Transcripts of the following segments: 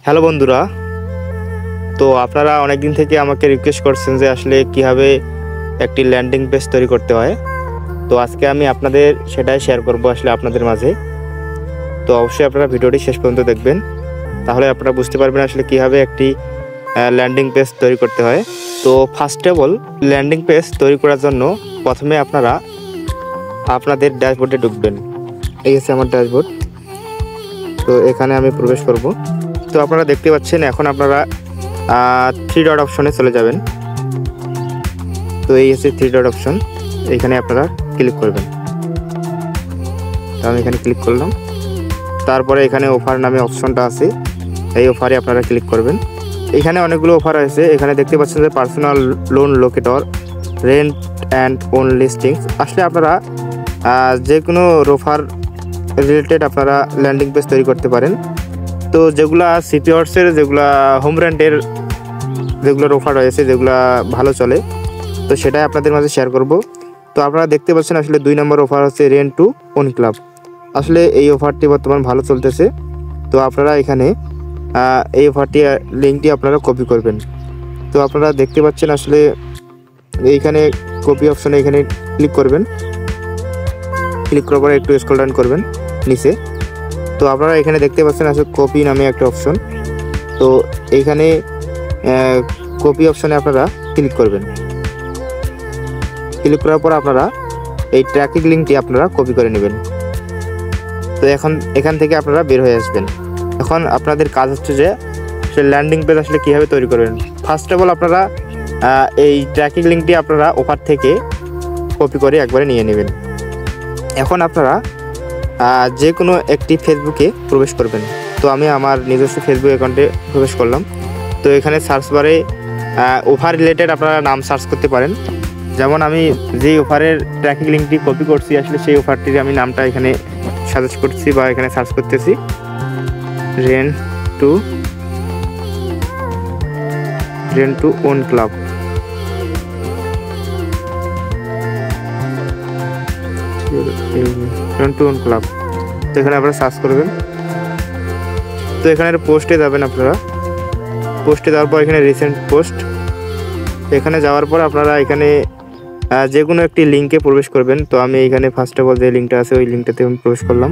Hello বন্ধুরা, তো আপনারা অনেক দিন থেকে আমাকে রিকোয়েস্ট করছেন যে আসলে কিভাবে একটি ল্যান্ডিং পেজ তৈরি করতে হয়। তো আজকে আমি আপনাদের সেটাই শেয়ার করব আসলে আপনাদের মাঝে। তো অবশ্যই আপনারা ভিডিওটি শেষ পর্যন্ত দেখবেন, তাহলে আপনারা বুঝতে পারবেন আসলে কিভাবে একটি ল্যান্ডিং পেজ তৈরি করতে হয়। তো first of all landing page তৈরি করার জন্য প্রথমে আপনারা আপনাদের ড্যাশবোর্ডে ঢুকবেন। এই হচ্ছে আমার ড্যাশবোর্ড। তো এখানে আমি প্রবেশ করব। তো আপনারা দেখতে পাচ্ছেন এখন আপনারা 3 ডট অপশনে চলে যাবেন। তো এই হচ্ছে 3 ডট অপশন, এখানে আপনারা ক্লিক করবেন। তো আমি এখানে ক্লিক করলাম। তারপরে এখানে অফার নামে অপশনটা আছে, এই অফারে আপনারা ক্লিক করবেন। এখানে অনেকগুলো অফার আছে। এখানে দেখতে পাচ্ছেন যে personal loan locator, rent and own listings. আসলে আপনারা যে কোনো অফার রিলেটেড আপনারা ল্যান্ডিং পেজ তৈরি করতে পারেন। তো যেগুলা সিপিওর্সের, যেগুলা হোম রেন্টের যেগুলোর অফার রয়েছে, যেগুলা ভালো চলে, তো সেটাই আপনাদের মাঝে শেয়ার করব। তো আপনারা দেখতে পাচ্ছেন আসলে 2 নম্বর অফার হচ্ছে রেন্ট টু ওন ক্লাব। আসলে এই অফারটি বর্তমান ভালো চলতেছে। তো আপনারা এখানে এই অফারটি লিঙ্কটি আপনারা কপি করবেন। তো আপনারা দেখতে পাচ্ছেন আসলে এইখানে কপি অপশনে এখানে ক্লিক করবেন। ক্লিক করার পরে একটু স্ক্রল ডাউন করবেন নিচে। তো আপনারা এখানে দেখতে পাচ্ছেন আসলে কপি নামে একটা অপশন। তো এইখানে কপি অপশনে আপনারা ক্লিক করবেন। ক্লিক করার পর আপনারা এই ট্র্যাকিং লিঙ্কটি আপনারা কপি করে নেবেন। তো এখান থেকে আপনারা বের হয়ে আসবেন। এখন আপনাদের কাজ হচ্ছে যে ল্যান্ডিং পেজ আসলে কীভাবে তৈরি করবেন। ফার্স্ট অফ অল আপনারা এই ট্র্যাকিং লিঙ্কটি আপনারা অফার থেকে কপি করে একবারে নিয়ে নেবেন। এখন আপনারা যে কোনো একটি ফেসবুকে প্রবেশ করবেন। তো আমি আমার নিজস্ব ফেসবুক অ্যাকাউন্টে প্রবেশ করলাম। তো এখানে সার্চ বারে অফার রিলেটেড আপনারা নাম সার্চ করতে পারেন। যেমন আমি যেই অফারের ট্র্যাকিং লিঙ্কটি কপি করছি আসলে সেই অফারটির আমি নামটা এখানে সাজেস্ট করছি বা এখানে সার্চ করতেছি, rent to own club. Rent to own club. তো এখানে আপনারা সার্চ করবেন। তো এখানে পোস্টে যাবেন। আপনারা পোস্টে যাওয়ার পর এখানে রিসেন্ট পোস্ট, এখানে যাওয়ার পর আপনারা এখানে যে কোনো একটি লিঙ্কে প্রবেশ করবেন। তো আমি এখানে ফার্স্ট অফ অল যে লিঙ্কটা আছে ওই লিঙ্কটাতে আমি প্রবেশ করলাম।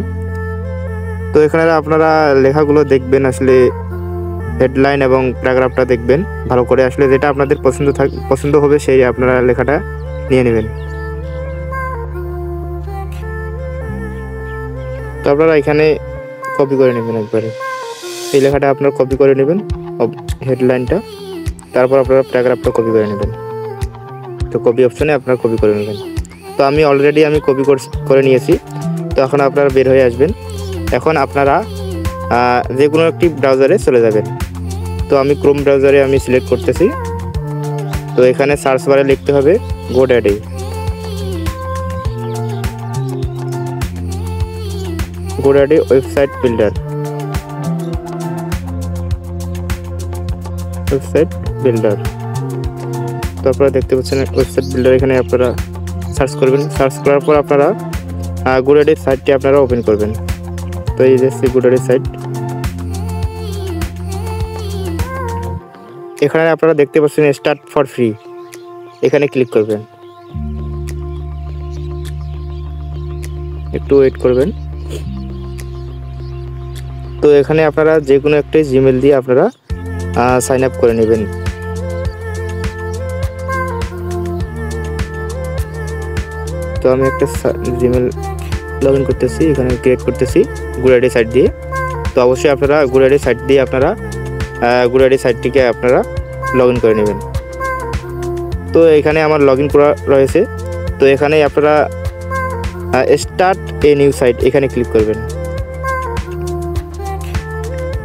তো এখানে আপনারা লেখাগুলো দেখবেন, আসলে হেডলাইন এবং প্যারাগ্রাফটা দেখবেন ভালো করে। আসলে যেটা আপনাদের পছন্দ হবে সেই আপনারা লেখাটা নিয়ে নেবেন। তো আপনারা এখানে কপি করে নেবেন একবারে, এই লেখাটা আপনারা কপি করে নেবেন, হেডলাইনটা। তারপর আপনারা প্যারাগ্রাফটা কপি করে নেবেন। তো কপি অপশনে আপনারা কপি করে নেবেন। তো আমি অলরেডি কপি করে নিয়েছি। তো এখন আপনারা বের হয়ে আসবেন। এখন আপনারা যে কোনো একটি ব্রাউজারে চলে যাবেন। তো আমি ক্রোম ব্রাউজারে আমি সিলেক্ট করতেছি। তো এখানে সার্চ বারে লিখতে হবে গোড্যাডি। GoDaddy website builder. তো আপনারা দেখতে পাচ্ছেন ওয়েবসাইট বিল্ডার, এখানে আপনারা সার্চ করবেন। সার্চ করার পর আপনারা গোড্যাডির সাইটটি আপনারা ওপেন করবেন। তো এই যে গোড্যাডির সাইট, এখানে আপনারা দেখতে পাচ্ছেন স্টার্ট ফর ফ্রি, এখানে ক্লিক করবেন। একটু ওয়েট করবেন। তো এখানে আপনারা যে কোনো একটা জিমেল দিয়ে আপনারা সাইন আপ করে নেবেন। তো আমি একটা জিমেল লগ ইন করতেছি, এখানে ক্রিয়েট করতেছি গোড্যাডি সাইট দিয়ে। তো অবশ্যই আপনারা গোড্যাডি সাইট দিয়ে আপনারা গোড্যাডি সাইটটিকে আপনারা লগ ইন করে নেবেন। তো এখানে আমার লগ ইন করা রয়েছে। তো এখানে আপনারা স্টার্ট এ নিউ সাইট, এখানে ক্লিক করবেন।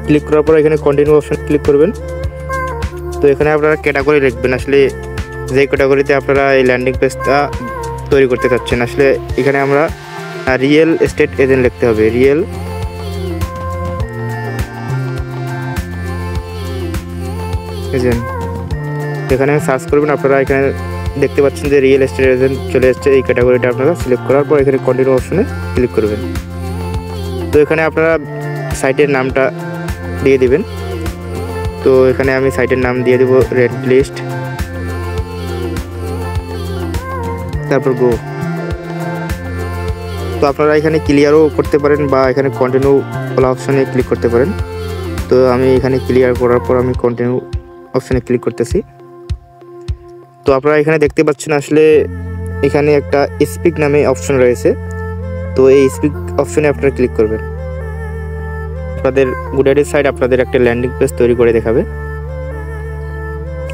ক্লিক করার পর এখানে কন্টিনিউ অপশন ক্লিক করবেন। তো এখানে আপনারা ক্যাটাগরি লিখবেন, আসলে যে ক্যাটাগরিতে আপনারা এই ল্যান্ডিং পেজটা তৈরি করতে চাচ্ছেন। আসলে এখানে আমরা রিয়েল এস্টেট এজেন্ট লিখতে হবে, রিয়েল এজেন্ট। এখানে সার্চ করবেন। আপনারা এখানে দেখতে পাচ্ছেন যে রিয়েল এস্টেট এজেন্ট চলে এসেছে। এই ক্যাটাগরিটা আপনারা সিলেক্ট করার পর এখানে কন্টিনিউ অপশনে ক্লিক করবেন। তো এখানে আপনারা সাইটের নামটা দিয়ে দিবেন। তো এখানে আমি সাইটের নাম দিয়ে দেব রেড লিস্ট, তারপর গো। তো আপনারা এখানে ক্লিয়ারও করতে পারেন বা এখানে কন্টিনিউ বলা অপশনে ক্লিক করতে পারেন। তো আমি এখানে ক্লিয়ার করার পর আমি কন্টিনিউ অপশনে ক্লিক করতেছি। তো আপনারা এখানে দেখতে পাচ্ছেন আসলে এখানে একটা স্পিক নামে অপশন রয়েছে। তো এই স্পিক অপশনে আপনারা ক্লিক করবেন। আপনাদের GoDaddy সাইট আপনাদের একটা ল্যান্ডিং পেজ তৈরি করে দেখাবে,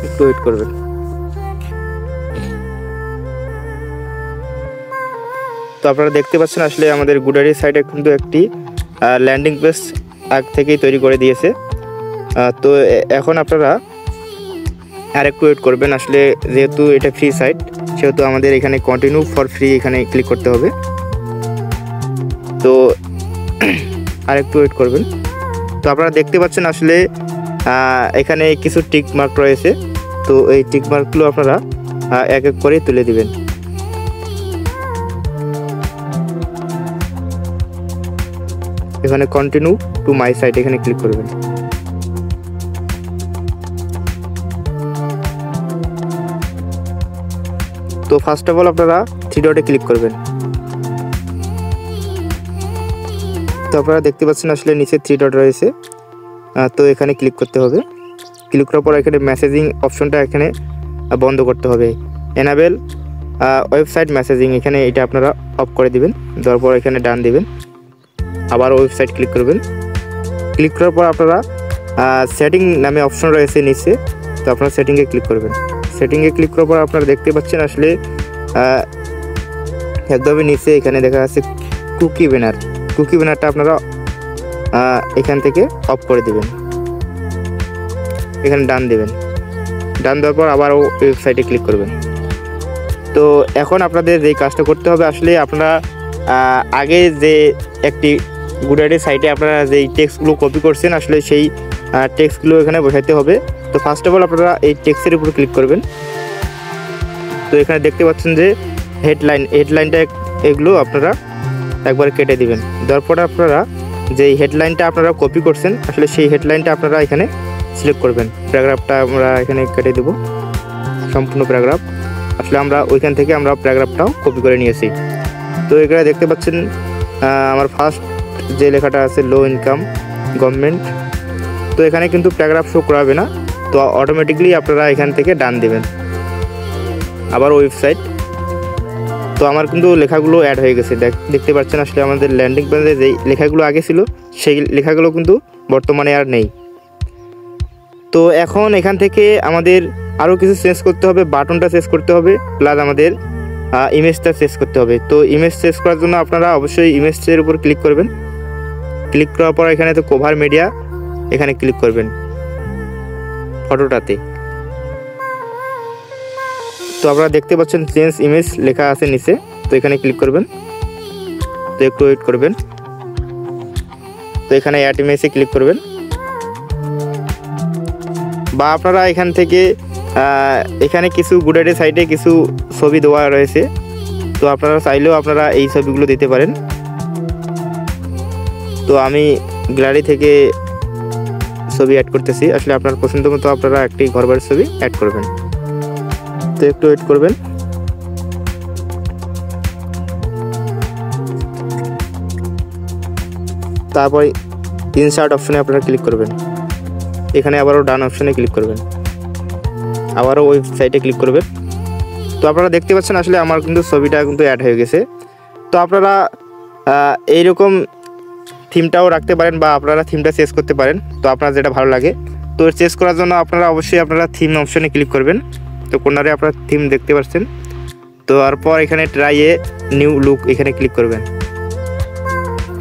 একটু ওয়েট করবেন। তো আপনারা দেখতে পাচ্ছেন আসলে আমাদের GoDaddy সাইটে কিন্তু একটি ল্যান্ডিং পেজ আগ থেকেই তৈরি করে দিয়েছে। তো এখন আপনারা আর একটু ওয়েট করবেন। আসলে যেহেতু এটা ফ্রি সাইট সেহেতু আমাদের এখানে কন্টিনিউ ফর ফ্রি এখানে ক্লিক করতে হবে। তো আর একটু ওয়েট করবেন। তো আপনারা দেখতে পাচ্ছেন আসলে এখানে কিছু টিক মার্ক রয়েছে। তো এই টিক মার্কগুলো আপনারা এক এক করে তুলে দিবেন। এখানে কন্টিনিউ টু মাই সাইট এখানে ক্লিক করবেন। তো ফার্স্ট অফ অল আপনারা থ্রি ডটে ক্লিক করবেন। তো আপনারা দেখতে পাচ্ছেন আসলে নিচে থ্রি ডট রয়েছে। তো এখানে ক্লিক করতে হবে। ক্লিক করার পর এখানে মেসেজিং অপশনটা এখানে বন্ধ করতে হবে। এনাবেল ওয়েবসাইট মেসেজিং এখানে এটা আপনারা অফ করে দিবেন। দেওয়ার পর এখানে ডান দিবেন, আবার ওয়েবসাইট ক্লিক করবেন। ক্লিক করার পর আপনারা সেটিং নামে অপশন রয়েছে নিচে। তো আপনারা সেটিংয়ে ক্লিক করবেন। সেটিংয়ে ক্লিক করার পর আপনারা দেখতে পাচ্ছেন আসলে একদমই নিচে এখানে দেখা যাচ্ছে কুকি ব্যানার। কুকি ব্যানারটা আপনারা এখান থেকে অফ করে দিবেন। এখানে ডান দিবেন। ডান দেওয়ার পর আবার ওয়েবসাইটে ক্লিক করবেন। তো এখন আপনাদের যেই কাজটা করতে হবে আসলে আপনারা আগে যে একটি GoDaddy সাইটে আপনারা যেই টেক্সটগুলো কপি করছেন আসলে সেই টেক্সটগুলো এখানে বসাইতে হবে। তো ফার্স্ট অফ অল আপনারা এই টেক্সটের উপর ক্লিক করবেন। তো এখানে দেখতে পাচ্ছেন যে হেডলাইনটা এগুলো আপনারা একবার কেটে দিবেন। দেওয়ার পর আপনারা যেই হেডলাইনটা আপনারা কপি করছেন আসলে সেই হেডলাইনটা আপনারা এখানে সিলেক্ট করবেন। প্যারাগ্রাফটা আমরা এখানে কেটে দেব, সম্পূর্ণ প্যারাগ্রাফ। আসলে আমরা ওইখান থেকে আমরা প্যারাগ্রাফটাও কপি করে নিয়েছি। তো এখানে দেখতে পাচ্ছেন আমার ফার্স্ট যে লেখাটা আছে লো ইনকাম গভর্নমেন্ট। তো এখানে কিন্তু প্যারাগ্রাফ শো করাবে না। তো অটোমেটিকলি আপনারা এখান থেকে ডান দেবেন। আবার ওয়েবসাইট। তো আমার কিন্তু লেখাগুলো অ্যাড হয়ে গেছে, দেখতে পাচ্ছেন আসলে আমাদের ল্যান্ডিং পেজে যেই লেখাগুলো আগে ছিল সেই লেখাগুলো কিন্তু বর্তমানে আর নেই। তো এখন এখান থেকে আমাদের আরও কিছু চেঞ্জ করতে হবে। বাটনটা চেঞ্জ করতে হবে, প্লাস আমাদের ইমেজটা চেঞ্জ করতে হবে। তো ইমেজ চেঞ্জ করার জন্য আপনারা অবশ্যই ইমেজের উপর ক্লিক করবেন। ক্লিক করার পর এখানে তো কভার মিডিয়া এখানে ক্লিক করবেন ফটোটাতে। তো আপনারা দেখতে পাচ্ছেন চেঞ্জ ইমেজ লেখা আছে নিচে। তো এখানে ক্লিক করবেন। তো একটু ওয়েট করবেন। তো এখানে অ্যাড ইমেজে ক্লিক করবেন। বা আপনারা এখান থেকে এখানে কিছু GoDaddy সাইটে কিছু ছবি দেওয়া রয়েছে। তো আপনারা চাইলেও আপনারা এই ছবিগুলো দিতে পারেন। তো আমি গ্যালারি থেকে ছবি অ্যাড করতেছি। আসলে আপনার পছন্দ মতো আপনারা একটি ঘরবাড়ির ছবি অ্যাড করবেন। তো একটু ওয়েট করবেন। তারপর ইনসার্ট অপশনে আপনারা ক্লিক করবেন। এখানে আবারও ডান অপশনে ক্লিক করবেন, আবারও ওয়েবসাইটে ক্লিক করবেন। তো আপনারা দেখতে পাচ্ছেন আসলে আমার কিন্তু ছবিটা কিন্তু অ্যাড হয়ে গেছে। তো আপনারা এইরকম থিমটাও রাখতে পারেন বা আপনারা থিমটা চেঞ্জ করতে পারেন। তো আপনার যেটা ভালো লাগে। তো চেঞ্জ করার জন্য আপনারা অবশ্যই আপনারা থিম অপশনে ক্লিক করবেন। তো কোনারে আপনারা থিম দেখতে পাচ্ছেন। তো তারপর এখানে ট্রাই এ নিউ লুক এখানে ক্লিক করবেন,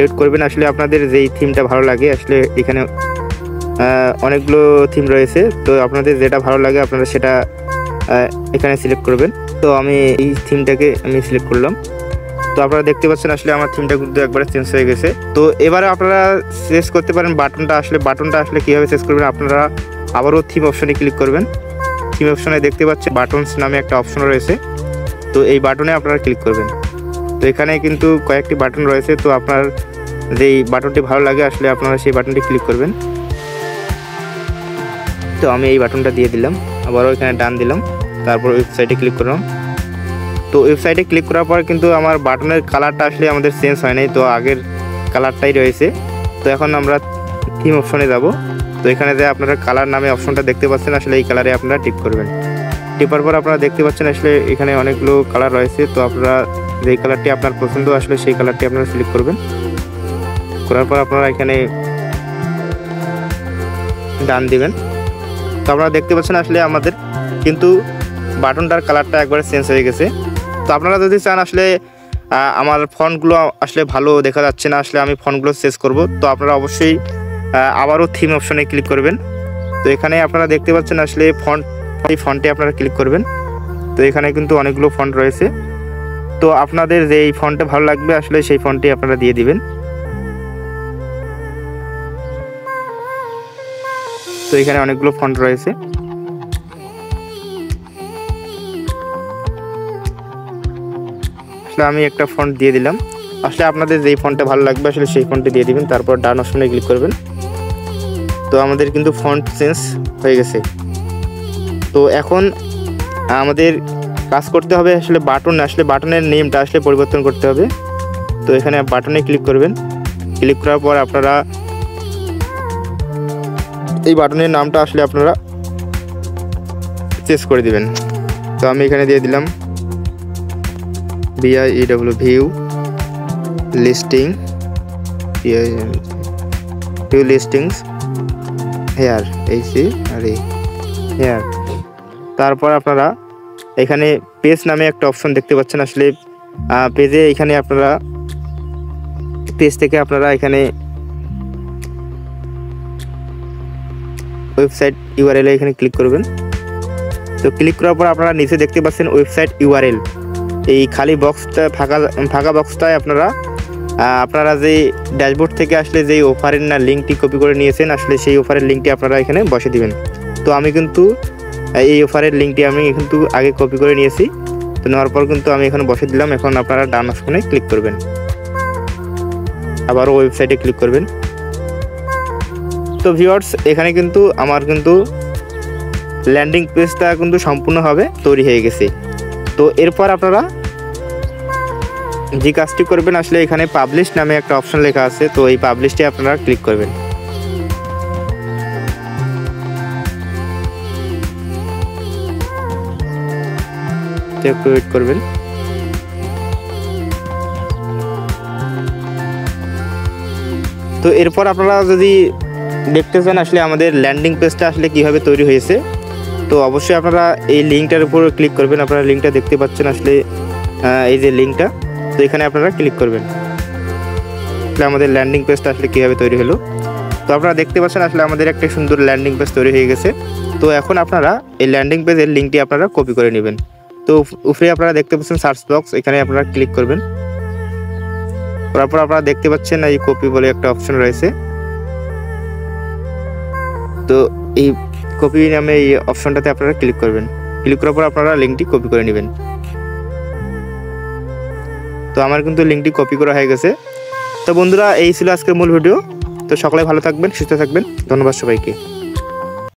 এড করবেন। আসলে আপনাদের যেই থিমটা ভালো লাগে আসলে এখানে অনেকগুলো থিম রয়েছে। তো আপনাদের যেটা ভালো লাগে আপনারা সেটা এখানে সিলেক্ট করবেন। তো আমি এই থিমটাকে আমি সিলেক্ট করলাম। তো আপনারা দেখতে পাচ্ছেন আসলে আমার থিমটা কিন্তু একবারে চেঞ্জ হয়ে গেছে। তো এবারে আপনারা চেঞ্জ করতে পারেন বাটনটা। বাটনটা আসলে কীভাবে চেঞ্জ করবেন, আপনারা আবারও থিম অপশনে ক্লিক করবেন। থিম অপশনে দেখতে পাচ্ছেন বাটনস নামে একটা অপশন রয়েছে। তো এই বাটনে আপনারা ক্লিক করবেন। তো এখানে কিন্তু কয়েকটি বাটন রয়েছে। তো আপনার যেই বাটনটি ভালো লাগে আসলে আপনারা সেই বাটনটি ক্লিক করবেন। তো আমি এই বাটনটা দিয়ে দিলাম, আবারও এখানে ডান দিলাম, তারপর ওয়েবসাইটে ক্লিক করলাম। তো ওয়েবসাইটে ক্লিক করার পর কিন্তু আমার বাটনের কালারটা আসলে আমাদের চেঞ্জ হয় নাই, তো আগের কালারটাই রয়েছে। তো এখন আমরা থিম অপশনে যাব। তো এখানে যে আপনারা কালার নামে অপশনটা দেখতে পাচ্ছেন, আসলে এই কালারে আপনারা টিপ করবেন। টিপার পর আপনারা দেখতে পাচ্ছেন আসলে এখানে অনেকগুলো কালার রয়েছে। তো আপনারা যেই কালারটি আপনার পছন্দ আসলে সেই কালারটি আপনারা সিলেক্ট করবেন। করার পর আপনারা এখানে ডান দিবেন। তো আপনারা দেখতে পাচ্ছেন আসলে আমাদের কিন্তু বাটনটার কালারটা একবারে চেঞ্জ হয়ে গেছে। তো আপনারা যদি চান আসলে আমার ফন্টগুলো আসলে ভালো দেখা যাচ্ছে না, আসলে আমি ফন্টগুলো চেঞ্জ করব, তো আপনারা অবশ্যই আবারও থিম অপশনে ক্লিক করবেন। তো এখানে আপনারা দেখতে পাচ্ছেন আসলে এই ফন্টে আপনারা ক্লিক করবেন। তো এখানে কিন্তু অনেকগুলো ফন্ট রয়েছে। তো আপনাদের যে এই ফন্টে ভালো লাগবে আসলে সেই ফন্টটি আপনারা দিয়ে দিবেন। তো এখানে অনেকগুলো ফন্ট রয়েছে। আসলে আমি একটা ফন্ট দিয়ে দিলাম। আসলে আপনাদের যেই ফন্টটা ভালো লাগবে আসলে সেই ফন্টে দিয়ে দিবেন, তারপর ডান অপশনে ক্লিক করবেন। তো আমাদের কিন্তু ফন্ট চেঞ্জ হয়ে গেছে। তো এখন আমাদের কাজ করতে হবে আসলে বাটনের নেমটা আসলে পরিবর্তন করতে হবে। তো এখানে বাটনে ক্লিক করবেন। ক্লিক করার পর আপনারা এই বাটনের নামটা আসলে আপনারা চেঞ্জ করে দিবেন। তো আমি এখানে দিয়ে দিলাম VIEW ভিউ লিস্টিংস হেয়ার হেয়ার। তারপর আপনারা এখানে পেজ নামে একটা অপশন দেখতে পাচ্ছেন। আসলে পেজে এখানে আপনারা পেজ থেকে আপনারা এখানে ওয়েবসাইট ইউআরএল এখানে ক্লিক করবেন। তো ক্লিক করার পর আপনারা নিচে দেখতে পাচ্ছেন ওয়েবসাইট ইউআরএল। এই খালি বক্সটা ফাঁকা বক্সটায় আপনারা যে ড্যাশবোর্ড থেকে আসলে যেই অফারের লিঙ্কটি কপি করে নিয়েছেন আসলে সেই অফারের লিঙ্কটি আপনারা এখানে বসে দিবেন। তো আমি কিন্তু এই অফারের লিঙ্কটি আমি কিন্তু আগে কপি করে নিয়েছি। তো নেওয়ার পর কিন্তু আমি এখানে বসে দিলাম। এখন আপনারা ডান অপশনে ক্লিক করবেন, আবারও ওয়েবসাইটে ক্লিক করবেন। তো ভিউয়ার্স এখানে কিন্তু আমার ল্যান্ডিং পেজটা কিন্তু সম্পূর্ণভাবে তৈরি হয়ে গেছে। তো এরপর আপনারা যে কাজটি করবেন আসলে এখানে পাবলিশ নামে একটা অপশন লেখা আছে। তো এই পাবলিশটি আপনারা ক্লিক করবেন। একটু ওয়েট করবেন। তো এরপর আপনারা যদি দেখতে চান আসলে আমাদের ল্যান্ডিং পেজটা আসলে কিভাবে তৈরি হয়েছে, তো অবশ্যই আপনারা এই লিঙ্কটার উপর ক্লিক করবেন। আপনারা লিঙ্কটা দেখতে পাচ্ছেন আসলে এই যে লিঙ্কটা, তো এখানে আপনারা ক্লিক করবেন। আসলে আমাদের ল্যান্ডিং পেজটা আসলে কীভাবে তৈরি হলো, তো আপনারা দেখতে পাচ্ছেন আসলে আমাদের একটা সুন্দর ল্যান্ডিং পেজ তৈরি হয়ে গেছে। তো এখন আপনারা এই ল্যান্ডিং পেজের লিঙ্কটি আপনারা কপি করে নেবেন। তো উপরে আপনারা দেখতে পাচ্ছেন সার্চ বক্স, এখানে আপনারা ক্লিক করবেন। তারপর আপনারা দেখতে পাচ্ছেন এই কপি বলে একটা অপশন রয়েছে। তো এই কপি নামে এই অপশনটাতে আপনারা ক্লিক করবেন। ক্লিক করার পর আপনারা লিঙ্কটি কপি করে নেবেন। তো আমার কিন্তু লিঙ্কটি কপি করা হয়ে গেছে। তো বন্ধুরা এই ছিল আজকের মূল ভিডিও। তো সকলে ভালো থাকবেন, সুস্থ থাকবেন। ধন্যবাদ সবাইকে।